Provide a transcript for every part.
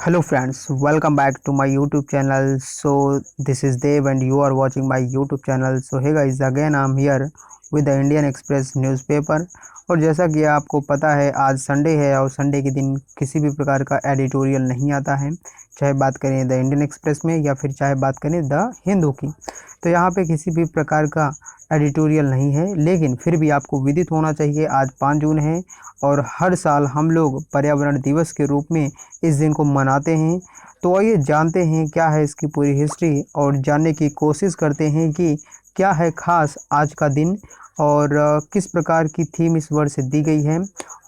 Hello friends, welcome back to my YouTube channel. So this is Dev and you are watching my YouTube channel. So hey guys, again I'm here with the Indian Express newspaper। और जैसा कि आपको पता है आज Sunday है और Sunday के दिन किसी भी प्रकार का एडिटोरियल नहीं आता है, चाहे बात करें द इंडियन एक्सप्रेस में या फिर चाहे बात करें द हिंदू की। तो यहाँ पे किसी भी प्रकार का एडिटोरियल नहीं है, लेकिन फिर भी आपको विदित होना चाहिए आज 5 जून है और हर साल हम लोग पर्यावरण दिवस के रूप में इस दिन को मनाते हैं। तो आइए जानते हैं क्या है इसकी पूरी हिस्ट्री और जानने की कोशिश करते हैं कि क्या है खास आज का दिन और किस प्रकार की थीम इस वर्ष दी गई है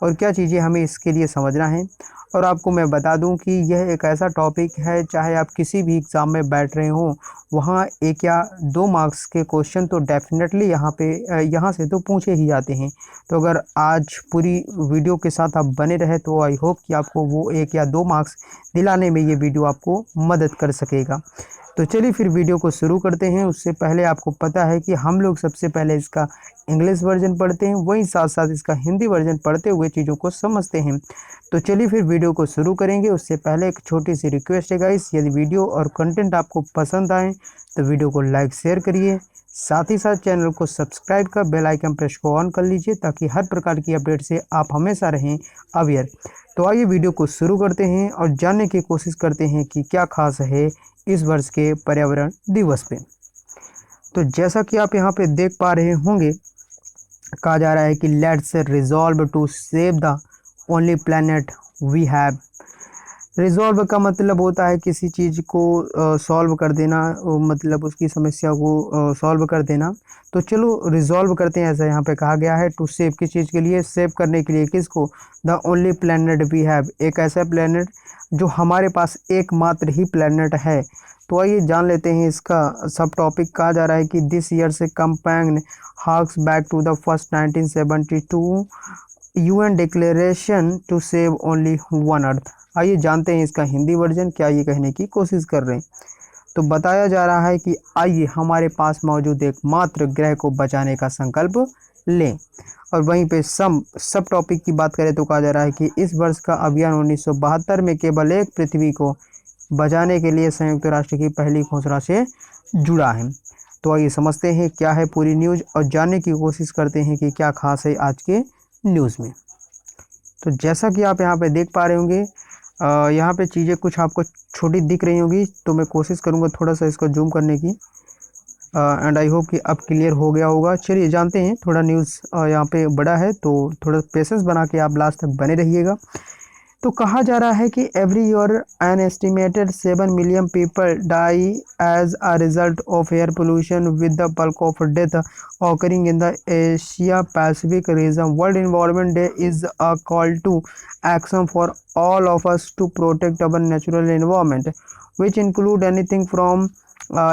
और क्या चीज़ें हमें इसके लिए समझना है। और आपको मैं बता दूं कि यह एक ऐसा टॉपिक है, चाहे आप किसी भी एग्ज़ाम में बैठ रहे हों, वहाँ 1 या 2 मार्क्स के क्वेश्चन तो डेफिनेटली यहाँ से तो पूछे ही जाते हैं। तो अगर आज पूरी वीडियो के साथ आप बने रहे तो आई होप कि आपको वो 1 या 2 मार्क्स दिलाने में ये वीडियो आपको मदद कर सकेगा। तो चलिए फिर वीडियो को शुरू करते हैं। उससे पहले आपको पता है कि हम लोग सबसे पहले इसका इंग्लिश वर्जन पढ़ते हैं, वहीं साथ साथ इसका हिंदी वर्जन पढ़ते हुए चीज़ों को समझते हैं। तो चलिए फिर वीडियो को शुरू करेंगे। उससे पहले एक छोटी सी रिक्वेस्ट है गाइस, यदि वीडियो और कंटेंट आपको पसंद आए तो वीडियो को लाइक शेयर करिए, साथ ही साथ चैनल को सब्सक्राइब कर बेल आइकन प्रेस को ऑन कर लीजिए ताकि हर प्रकार की अपडेट से आप हमेशा रहें अवेयर। तो आइए वीडियो को शुरू करते हैं और जानने की कोशिश करते हैं कि क्या खास है इस वर्ष के पर्यावरण दिवस पे। तो जैसा कि आप यहाँ पे देख पा रहे होंगे, कहा जा रहा है कि let's resolve to save the only planet we have. Resolve का मतलब होता है किसी चीज़ को सॉल्व कर देना, मतलब उसकी समस्या को सॉल्व कर देना। तो चलो रिजॉल्व करते हैं, ऐसा यहाँ पे कहा गया है। टू सेव किस चीज़ के लिए, सेव करने के लिए किसको, the only planet we have, एक ऐसा प्लैनेट जो हमारे पास एकमात्र ही प्लैनेट है। तो आइए जान लेते हैं इसका सब टॉपिक। कहा जा रहा है कि दिस ईयर से campaign harks back to the first 1972 UN declaration to save only one earth. आइए जानते हैं इसका हिंदी वर्जन क्या ये कहने की कोशिश कर रहे हैं। तो बताया जा रहा है कि आइए हमारे पास मौजूद एकमात्र ग्रह को बचाने का संकल्प लें। और वहीं पे सब टॉपिक की बात करें तो कहा जा रहा है कि इस वर्ष का अभियान 1972 में केवल एक पृथ्वी को बचाने के लिए संयुक्त राष्ट्र की पहली घोषणा से जुड़ा है। तो आइए समझते हैं क्या है पूरी न्यूज़ और जानने की कोशिश करते हैं कि क्या खास है आज के न्यूज़ में। तो जैसा कि आप यहाँ पे देख पा रहे होंगे, यहाँ पे चीज़ें कुछ आपको छोटी दिख रही होंगी, तो मैं कोशिश करूँगा थोड़ा सा इसको जूम करने की, एंड आई होप कि अब क्लियर हो गया होगा। चलिए जानते हैं, थोड़ा न्यूज़ यहाँ पे बड़ा है तो थोड़ा पेशेंस बना के आप लास्ट तक बने रहिएगा। तो कहा जा रहा है कि every year an estimated 7 million people die as a result of air pollution with the bulk of death occurring in the Asia Pacific region. World Environment Day is a call to action for all of us to protect our natural environment, which include anything from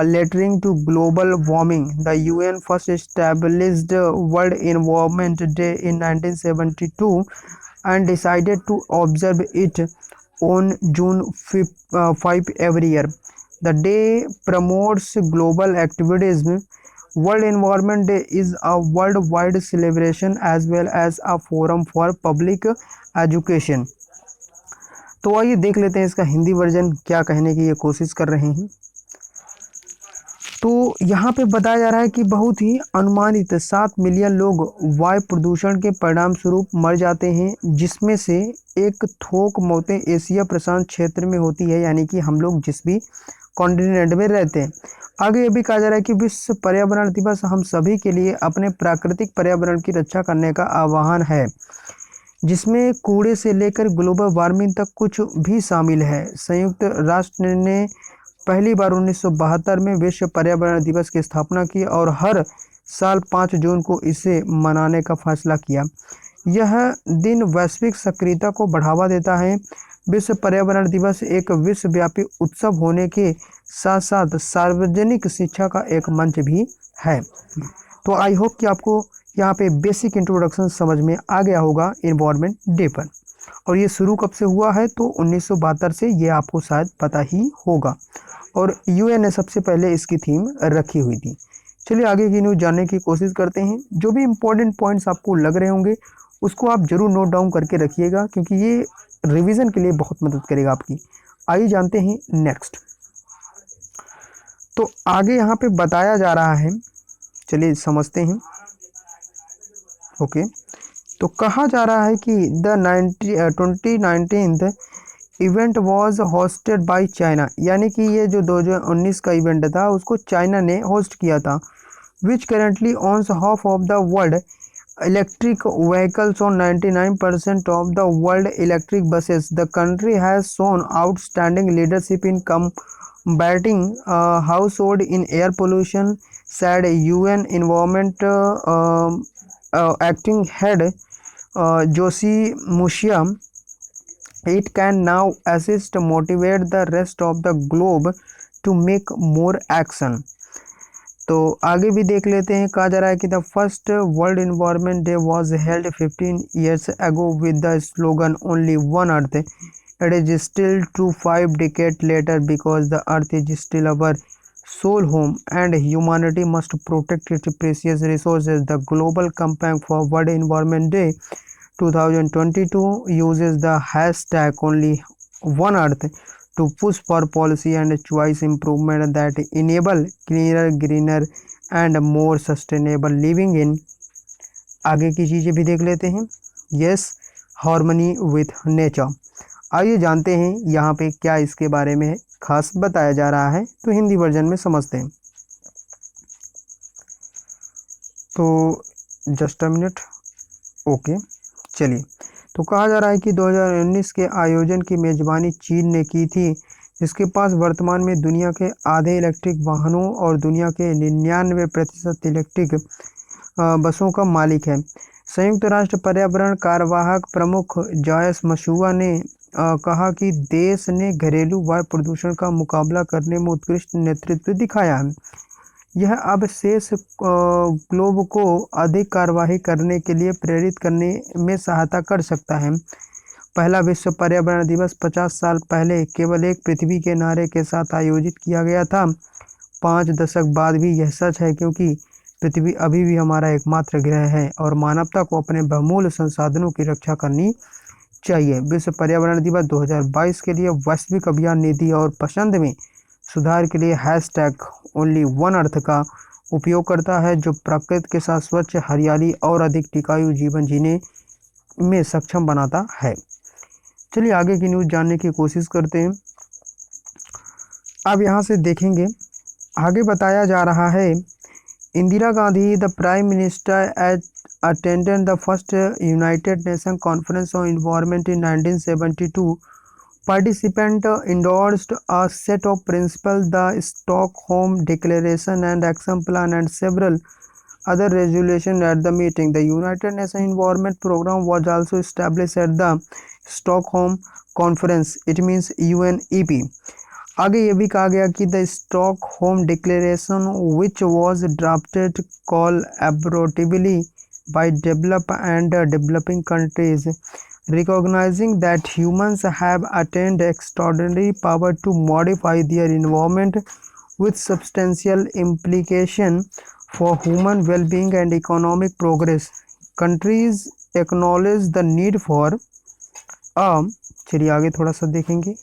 littering to global warming. The UN first established World Environment Day in 1972 and decided to observe it on June 5 every year. The day promotes global activism. World Environment Day is a worldwide celebration as well as a forum for public education. तो आइए देख लेते हैं इसका Hindi version क्या कहने की ये कोशिश कर रहे हैं। तो यहाँ पे बताया जा रहा है कि बहुत ही अनुमानित 7 मिलियन लोग वायु प्रदूषण के परिणाम स्वरूप मर जाते हैं, जिसमें से एक थोक मौतें एशिया प्रशांत क्षेत्र में होती है, यानी कि हम लोग जिस भी कॉन्टिनेंट में रहते हैं। आगे ये भी कहा जा रहा है कि विश्व पर्यावरण दिवस हम सभी के लिए अपने प्राकृतिक पर्यावरण की रक्षा करने का आह्वान है, जिसमें कूड़े से लेकर ग्लोबल वार्मिंग तक कुछ भी शामिल है। संयुक्त राष्ट्र ने पहली बार 1972 में विश्व पर्यावरण दिवस की स्थापना की और हर साल 5 जून को इसे मनाने का फैसला किया। यह दिन वैश्विक सक्रियता को बढ़ावा देता है। विश्व पर्यावरण दिवस एक विश्वव्यापी उत्सव होने के साथ साथ सार्वजनिक शिक्षा का एक मंच भी है। तो आई होप कि आपको यहाँ पे बेसिक इंट्रोडक्शन समझ में आ गया होगा एनवायरनमेंट डे पर। और ये शुरू कब से हुआ है, तो 1972 से, ये आपको शायद पता ही होगा। और यूएन ने सबसे पहले इसकी थीम रखी हुई थी। चलिए आगे की न्यूज़ जानने की कोशिश करते हैं। जो भी इम्पोर्टेंट पॉइंट्स आपको लग रहे होंगे उसको आप जरूर नोट डाउन करके रखिएगा, क्योंकि ये रिवीजन के लिए बहुत मदद करेगा आपकी। आइए जानते हैं नेक्स्ट। तो आगे यहाँ पे बताया जा रहा है, चलिए समझते हैं। ओके, तो कहा जा रहा है कि the 2019 event was hosted by China, यानी कि ये जो 2019 का इवेंट था उसको चाइना ने होस्ट किया था। Which currently owns half of the world electric vehicles on 99% of the world electric buses. The country has shown outstanding leadership in combating household in air pollution, said UN Environment acting head Joshi Mushia. It can now assist motivate the rest of the globe to make more action. तो आगे भी देख लेते हैं। कहा जा रहा है कि the first world environment day was held 15 years ago with the slogan only one earth. It is still true 5 decades later because the earth is still our sole home and humanity must protect its precious resources. The global campaign for World Environment Day 2022 uses the hashtag only one earth to push for policy and choice improvement that enable cleaner, greener and more sustainable living in। आगे की चीज़ें भी देख लेते हैं। Yes, harmony with nature. आइए जानते हैं यहाँ पे क्या इसके बारे में खास बताया जा रहा है, तो हिंदी वर्जन में समझते हैं। तो जस्ट अ मिनट। ओके, चलिए। तो कहा जा रहा है कि 2019 के आयोजन की मेज़बानी चीन ने की थी, जिसके पास वर्तमान में दुनिया के आधे इलेक्ट्रिक वाहनों और दुनिया के 99% इलेक्ट्रिक बसों का मालिक है। संयुक्त राष्ट्र पर्यावरण कार्यवाहक प्रमुख जॉयस मशुआ ने कहा कि देश ने घरेलू वायु प्रदूषण का मुकाबला करने में उत्कृष्ट नेतृत्व दिखाया है। यह अब शेष ग्लोब को अधिक कार्यवाही करने के लिए प्रेरित करने में सहायता कर सकता है। पहला विश्व पर्यावरण दिवस 50 साल पहले केवल एक पृथ्वी के नारे के साथ आयोजित किया गया था। 5 दशक बाद भी यह सच है, क्योंकि पृथ्वी अभी भी हमारा एकमात्र ग्रह है और मानवता को अपने बहुमूल्य संसाधनों की रक्षा करनी चाहिए। विश्व पर्यावरण दिवस 2022 के लिए वैश्विक अभियान नीति और पसंद में सुधार के लिए हैशटैग ओनली वन अर्थ का उपयोग करता है, जो प्रकृति के साथ स्वच्छ, हरियाली और अधिक टिकाऊ जीवन जीने में सक्षम बनाता है। चलिए आगे की न्यूज़ जानने की कोशिश करते हैं। अब यहाँ से देखेंगे, आगे बताया जा रहा है, Indira Gandhi the prime minister attended the first United Nations Conference on Environment in 1972. Participants endorsed a set of principles, the Stockholm Declaration and Action Plan, and several other resolutions at the meeting. The United Nations Environment Program was also established at the Stockholm Conference. It means UNEP. आगे ये भी कहा गया कि the Stockholm declaration which was drafted collaboratively by developed and developing countries, recognizing that humans have attained extraordinary power to modify their environment with substantial implication for human well-being and economic progress. Countries acknowledge the need for चलिए आगे थोड़ा सा देखेंगे।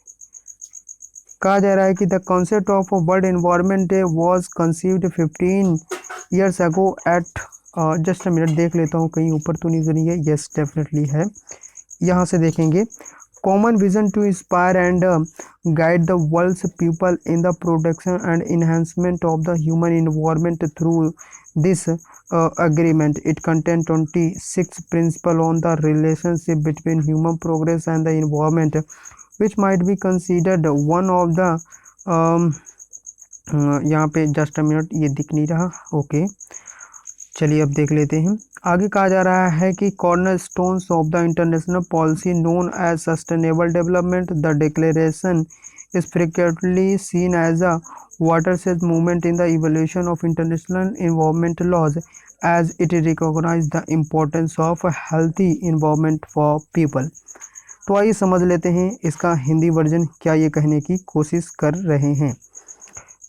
कहा जा रहा है कि the concept of world environment day was conceived 15 years ago at just a minute देख लेता हूँ कहीं ऊपर तो नहीं है। यस, डेफिनेटली है। यहाँ से देखेंगे, common vision to inspire and guide the world's people in the protection and enhancement of the human environment through this agreement. It contains 26 principles on the relationship between human progress and the environment, which might be considered one of the यहाँ पे just a minute, ये दिख नहीं रहा। Okay, चलिए अब देख लेते हैं। आगे कहा जा रहा है कि cornerstones of the international policy known as sustainable development, the declaration is frequently seen as a watershed movement in the evolution of international environment laws, as it recognizes the importance of a healthy environment for people. तो आइए समझ लेते हैं इसका Hindi version क्या ये कहने की कोशिश कर रहे हैं।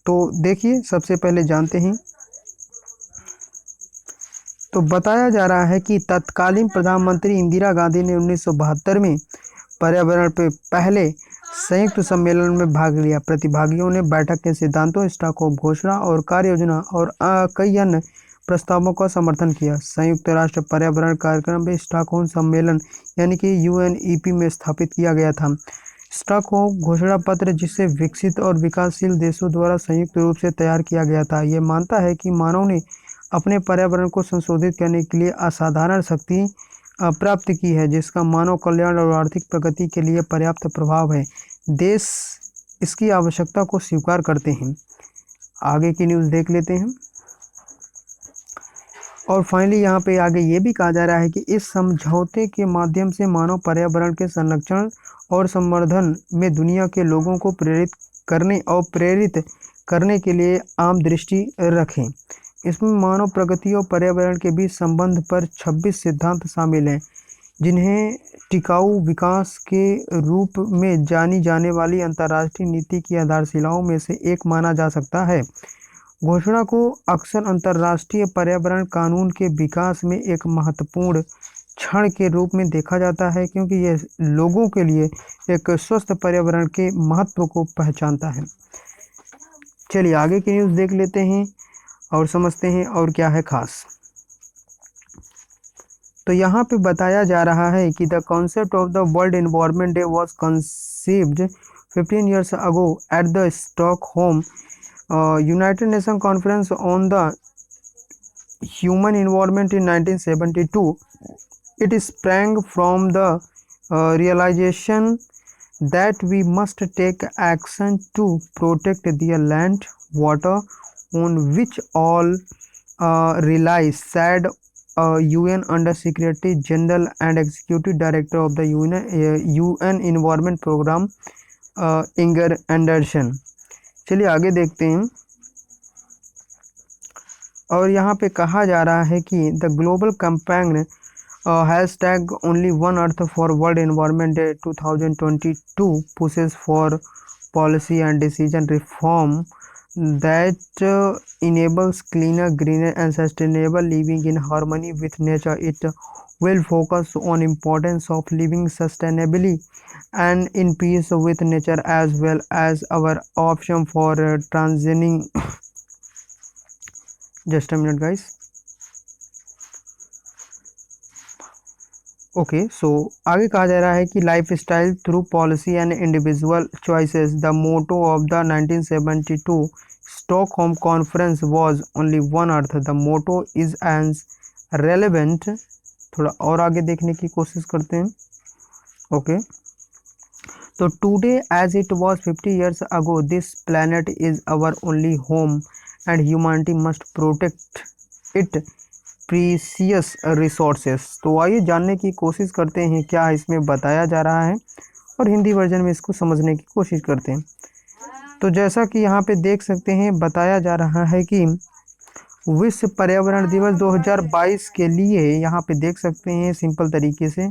तो देखिए, सबसे पहले जानते हैं। तो बताया जा रहा है कि तत्कालीन प्रधानमंत्री इंदिरा गांधी ने 1972 में पर्यावरण पे पहले संयुक्त सम्मेलन में भाग लिया। प्रतिभागियों ने बैठक के सिद्धांतों, स्टॉकहोम घोषणा और कार्य योजना और कई अन्य प्रस्तावों का समर्थन किया। संयुक्त राष्ट्र पर्यावरण कार्यक्रम भी स्टॉकहोम सम्मेलन यानी कि यूएनईपी में स्थापित किया गया था। स्टॉकहोम घोषणा पत्र, जिसे विकसित और विकासशील देशों द्वारा संयुक्त रूप से तैयार किया गया था, ये मानता है कि मानव ने अपने पर्यावरण को संशोधित करने के लिए असाधारण शक्ति प्राप्त की है, जिसका मानव कल्याण और आर्थिक प्रगति के लिए पर्याप्त प्रभाव है। देश इसकी आवश्यकता को स्वीकार करते हैं। आगे की न्यूज़ देख लेते हैं। और फाइनली यहाँ पे आगे ये भी कहा जा रहा है कि इस समझौते के माध्यम से मानव पर्यावरण के संरक्षण और संवर्धन में दुनिया के लोगों को प्रेरित करने के लिए आम दृष्टि रखें। इसमें मानव प्रगति और पर्यावरण के बीच संबंध पर 26 सिद्धांत शामिल हैं, जिन्हें टिकाऊ विकास के रूप में जानी जाने वाली अंतर्राष्ट्रीय नीति की आधारशिलाओं में से एक माना जा सकता है। घोषणा को अक्सर अंतर्राष्ट्रीय पर्यावरण कानून के विकास में एक महत्वपूर्ण क्षण के रूप में देखा जाता है, क्योंकि यह लोगों के लिए एक स्वस्थ पर्यावरण के महत्व को पहचानता है। चलिए आगे की न्यूज़ देख लेते हैं और समझते हैं और क्या है खास। तो यहाँ पे बताया जा रहा है कि the concept of the world environment day was conceived 15 years ago at the Stockholm United Nations Conference on the Human Environment in 1972. It sprang from the realization that we must take action to protect the land, water on which all rely, said UN Under Secretary General and Executive Director of the UN Environment Program Inger Anderson. चलिए आगे देखते हैं। और यहाँ पे कहा जा रहा है कि the global campaign hashtag only one earth for world environment day 2022 pushes for policy and decision reform that enables cleaner, greener and sustainable living in harmony with nature. It will focus on importance of living sustainably and in peace with nature, as well as our option for transitioning just a minute guys. Okay so आगे कहा जा रहा है कि lifestyle through policy and individual choices, the motto of the 1972 Stockholm conference was only one earth. The motto is as relevant. थोड़ा और आगे देखने की कोशिश करते हैं। ओके तो today as it was 50 years ago, this planet is our only home and humanity must protect it precious resources. तो आइए जानने की कोशिश करते हैं क्या इसमें बताया जा रहा है और हिंदी वर्जन में इसको समझने की कोशिश करते हैं। तो जैसा कि यहाँ पे देख सकते हैं, बताया जा रहा है कि विश्व पर्यावरण दिवस 2022 के लिए यहाँ पे देख सकते हैं सिंपल तरीके से।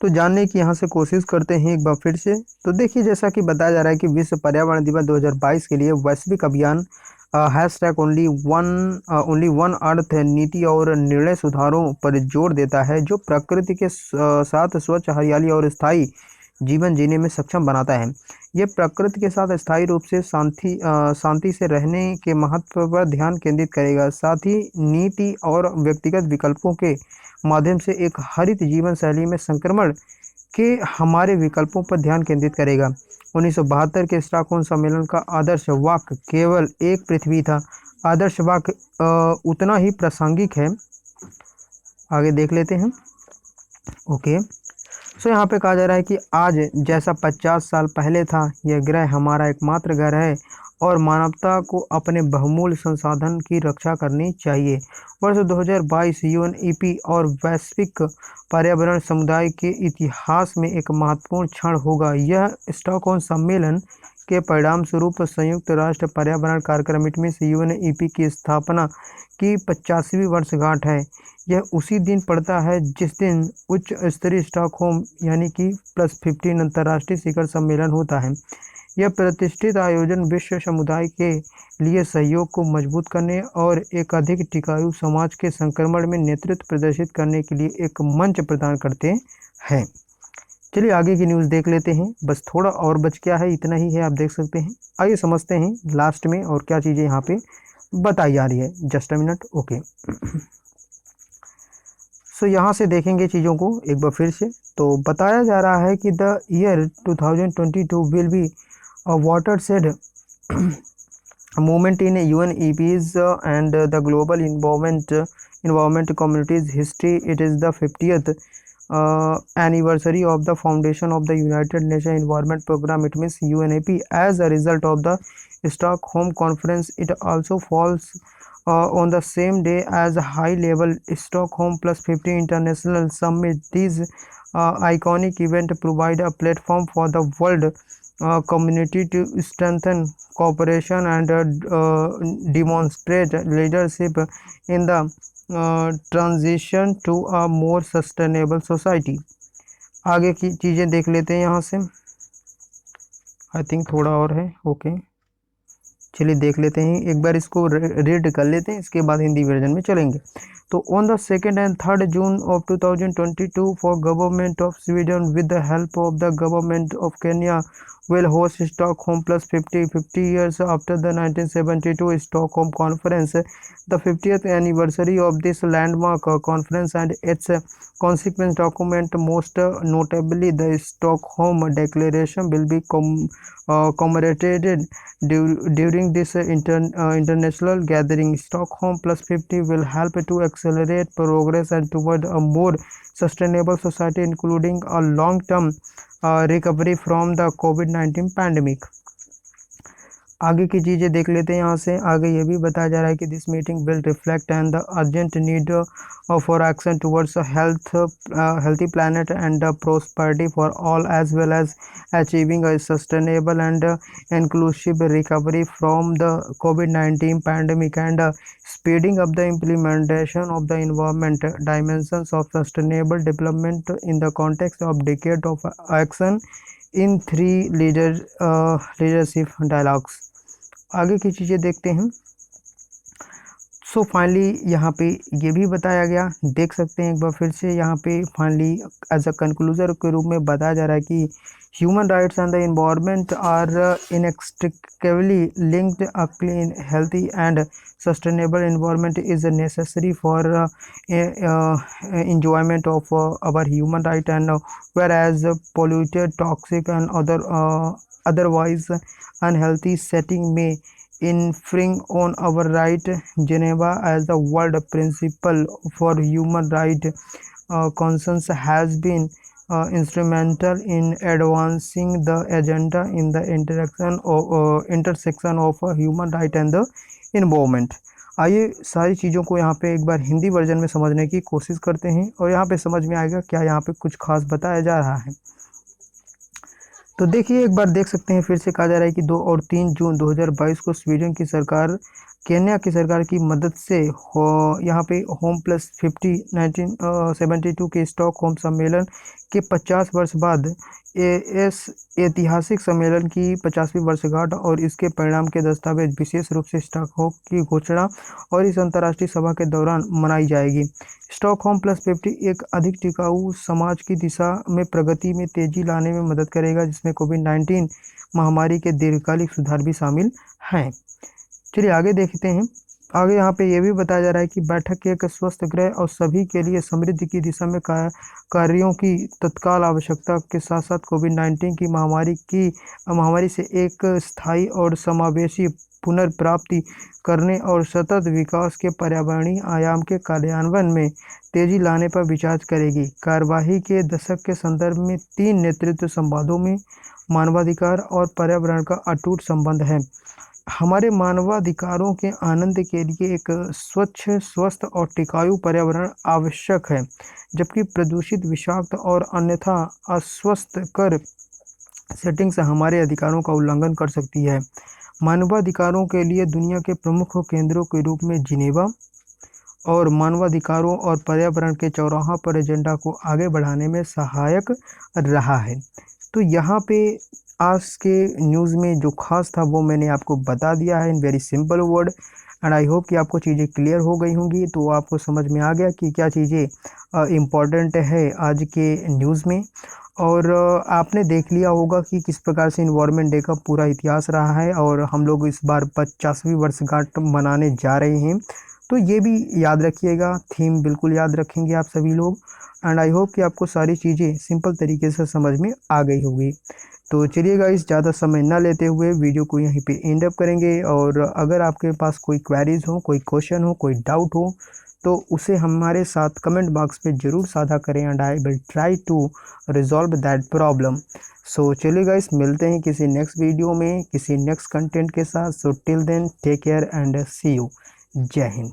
तो जानने की यहाँ से कोशिश करते हैं एक बार फिर से। तो देखिए जैसा कि बताया जा रहा है कि विश्व पर्यावरण दिवस 2022 के लिए वैश्विक अभियान हैशटैग ओनली वन अर्थ नीति और निर्णय सुधारों पर जोर देता है, जो प्रकृति के साथ स्वच्छ, हरियाली और स्थायी जीवन जीने में सक्षम बनाता है। यह प्रकृति के साथ स्थायी रूप से शांति से रहने के महत्व पर ध्यान केंद्रित करेगा। साथ ही नीति और व्यक्तिगत विकल्पों के माध्यम से एक हरित जीवन शैली में संक्रमण के हमारे विकल्पों पर ध्यान केंद्रित करेगा। 1972 के स्टॉकहोम सम्मेलन का आदर्श वाक्य केवल एक पृथ्वी था। आदर्श वाक्य उतना ही प्रासंगिक है। आगे देख लेते हैं। ओके सो यहाँ पे कहा जा रहा है कि आज जैसा 50 साल पहले था, यह ग्रह हमारा एकमात्र घर है और मानवता को अपने बहुमूल्य संसाधन की रक्षा करनी चाहिए। वर्ष 2022 यूएनईपी और वैश्विक पर्यावरण समुदाय के इतिहास में एक महत्वपूर्ण क्षण होगा। यह स्टॉकहोम सम्मेलन के परिणाम स्वरूप संयुक्त राष्ट्र पर्यावरण कार्यक्रम यूएनईपी की स्थापना की 50वीं वर्षगांठ है। यह उसी दिन पड़ता है जिस दिन उच्च स्तरीय स्टॉकहोम यानी कि +15 अंतर्राष्ट्रीय शिखर सम्मेलन होता है। यह प्रतिष्ठित आयोजन विश्व समुदाय के लिए सहयोग को मजबूत करने और एक अधिक टिकाऊ समाज के संक्रमण में नेतृत्व प्रदर्शित करने के लिए एक मंच प्रदान करते हैं। चलिए आगे की न्यूज़ देख लेते हैं। बस थोड़ा और बच गया है, इतना ही है, आप देख सकते हैं। आइए समझते हैं लास्ट में और क्या चीज़ें यहाँ पे बताई जा रही है। Just a minute, okay. So यहाँ से देखेंगे चीज़ों को एक बार फिर से। तो बताया जा रहा है कि the year 2022 will be a water said movement in UNEP's and the global environment community's history. It is the 50th anniversary of the foundation of the United Nations Environment Program. It means UNEP. As a result of the Stockholm Conference, it also falls on the same day as a high-level Stockholm Plus 50 International Summit. These iconic events provide a platform for the world community to strengthen cooperation and demonstrate leadership in the transition to a more sustainable society. आगे की चीज़ें देख लेते हैं यहाँ से। I think थोड़ा और है, ओके। चलिए देख लेते हैं, एक बार इसको रीड कर लेते हैं, इसके बाद हिंदी वर्जन में चलेंगे। तो on the 2nd and 3rd June of 2022 for government of Sweden with the help of the government of Kenya will host Stockholm Plus 50 years after the 1972 Stockholm Conference. The 50th anniversary of this landmark conference and its consequent document, most notably the Stockholm Declaration, will be commemorated during this international gathering. Stockholm Plus 50 will help to accelerate progress and toward a more sustainable society, including a long-term recovery from the COVID-19 pandemic. आगे की चीज़ें देख लेते हैं। यहाँ से आगे ये भी बताया जा रहा है कि this meeting will reflect and the urgent need for action towards healthy planet and prosperity for all, as well as achieving a sustainable and inclusive recovery from the COVID-19 pandemic and speeding up the implementation of the environment dimensions of sustainable development in the context of decade of action in three leadership dialogues. आगे की चीज़ें देखते हैं। So finally यहाँ पे ये भी बताया गया, देख सकते हैं एक बार फिर से। यहाँ पे फाइनली एज अ कंक्लूजन के रूप में बताया जा रहा है कि human rights and the environment are inextricably linked. A clean, healthy and sustainable environment is necessary for enjoyment of our human right, and whereas polluted, toxic and otherwise unhealthy setting may infringe on our right. Geneva, as the world principle for human right concerns, has been instrumental in advancing the agenda in the intersection of human right and the environment. आइए सारी चीज़ों को यहाँ पे एक बार Hindi version में समझने की कोशिश करते हैं और यहाँ पे समझ में आएगा क्या यहाँ पे कुछ खास बताया जा रहा है। तो देखिए एक बार देख सकते हैं, फिर से कहा जा रहा है कि 2 और 3 जून 2022 को स्वीडन की सरकार, केन्या की सरकार की मदद से यहाँ पे होम प्लस 50 1972 के स्टॉकहोम सम्मेलन के 50 वर्ष बाद इस ऐतिहासिक सम्मेलन की 50वीं वर्षगांठ और इसके परिणाम के दस्तावेज विशेष रूप से स्टॉकहोम की घोषणा और इस अंतर्राष्ट्रीय सभा के दौरान मनाई जाएगी। स्टॉकहोम प्लस 50 एक अधिक टिकाऊ समाज की दिशा में प्रगति में तेजी लाने में मदद करेगा, जिसमें कोविड-19 महामारी के दीर्घकालिक सुधार भी शामिल हैं। चलिए आगे देखते हैं। आगे यहाँ पे ये भी बताया जा रहा है कि बैठक के एक स्वस्थ ग्रह और सभी के लिए समृद्धि की दिशा में कार्यों की तत्काल आवश्यकता के साथ साथ कोविड-19 की महामारी से एक स्थायी और समावेशी पुनर्प्राप्ति करने और सतत विकास के पर्यावरणीय आयाम के कार्यान्वयन में तेजी लाने पर विचार करेगी। कार्यवाही के दशक के संदर्भ में 3 नेतृत्व संवादों में मानवाधिकार और पर्यावरण का अटूट संबंध है। हमारे मानवाधिकारों के आनंद के लिए एक स्वच्छ, स्वस्थ और टिकाऊ पर्यावरण आवश्यक है, जबकि प्रदूषित, विषाक्त और अन्यथा अस्वस्थकर सेटिंग्स हमारे अधिकारों का उल्लंघन कर सकती है। मानवाधिकारों के लिए दुनिया के प्रमुख केंद्रों के रूप में जिनेवा और मानवाधिकारों और पर्यावरण के चौराहा पर एजेंडा को आगे बढ़ाने में सहायक रहा है। तो यहाँ पे आज के न्यूज़ में जो खास था वो मैंने आपको बता दिया है in very simple word. And I hope कि आपको चीज़ें क्लियर हो गई होंगी, तो आपको समझ में आ गया कि क्या चीज़ें इम्पॉर्टेंट है आज के न्यूज़ में। और आपने देख लिया होगा कि किस प्रकार से इन्वायरमेंट डे का पूरा इतिहास रहा है, और हम लोग इस बार 50वीं वर्षगांठ मनाने जा रहे हैं। तो ये भी याद रखिएगा, थीम बिल्कुल याद रखेंगे आप सभी लोग। एंड आई होप कि आपको सारी चीज़ें सिंपल तरीके से समझ में आ गई होगी। तो चलिए गाइस, ज़्यादा समय ना लेते हुए वीडियो को यहीं पे एंड अप करेंगे। और अगर आपके पास कोई क्वेरीज हो, कोई क्वेश्चन हो, कोई डाउट हो, तो उसे हमारे साथ कमेंट बॉक्स पे ज़रूर साझा करें, and I will try to resolve that problem. So चलिए गाइस, मिलते हैं किसी नेक्स्ट वीडियो में किसी नेक्स्ट कंटेंट के साथ। So till then take care and see you. जय हिंद।